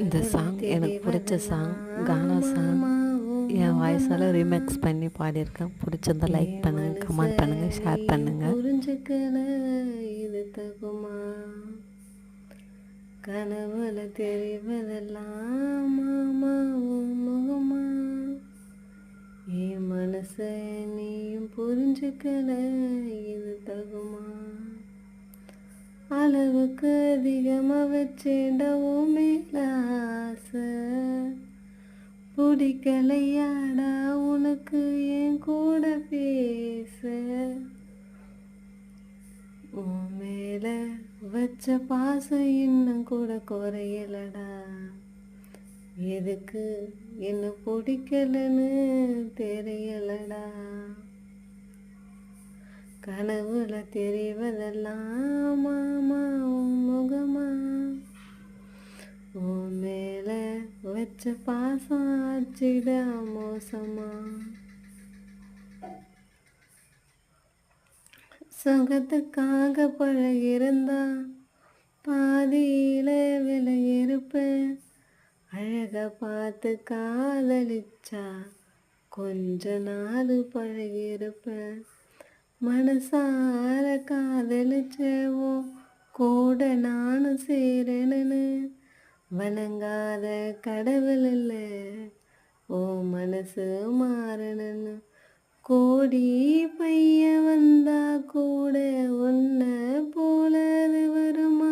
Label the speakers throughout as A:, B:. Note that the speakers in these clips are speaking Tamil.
A: இந்த சாங் எனக்கு பிடிச்ச சாங். கானா சாங் என் வாய்ஸால் ரீமேக்ஸ் பண்ணி பாடியிருக்கேன். பிடிச்சிருந்தா லைக் பண்ணுங்கள், கமெண்ட் பண்ணுங்கள், ஷேர் பண்ணுங்கள்.
B: புரிஞ்சுக்கல இது தகுமா? கனவுல தெரிவதெல்லாம் மாமா உன் முகமா? என் மனச நீயும் புரிஞ்சுக்கல இது தகுமா? அளவுக்கு அதிகமா வச்சேண்டவும் மேல ஆசை பிடிக்கலையாடா உனக்கு என் கூட பேச? உன் மேல வச்ச பாசம் இன்னும் கூட குறையலடா. எதுக்கு என்ன பிடிக்கலன்னு தெரியலடா. கனவுல தெரிவதெல்லாம் மாமா உன் முகமா? உன் மேல வச்ச பாசம் ஆச்சிடா மோசமா? சுகத்துக்காக பழகிருந்தா பாதியில விலகிருப்பேன். அழக பார்த்து காதலிச்சா கொஞ்ச நாள் பழகிருப்பேன். மனசார காதலிச்சேவோ கூட நானும் சேரணுன்னு வணங்காத கடவுள் இல்லை ஓ மனசு மாறணுன்னு. கோடி பைய வந்தா கூட உன்ன போலது வருமா?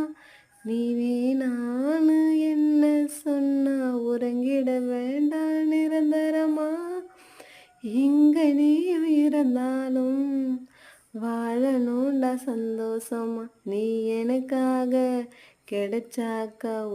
B: நீ வேணான்னு என்ன சொன்னா உறங்கிட வேண்டாம் நிரந்தரமா? எங்க நீ இருந்தாலும் வாழணும்டா சந்தோஷமா. நீ எனக்காக கிடைச்சாக்கா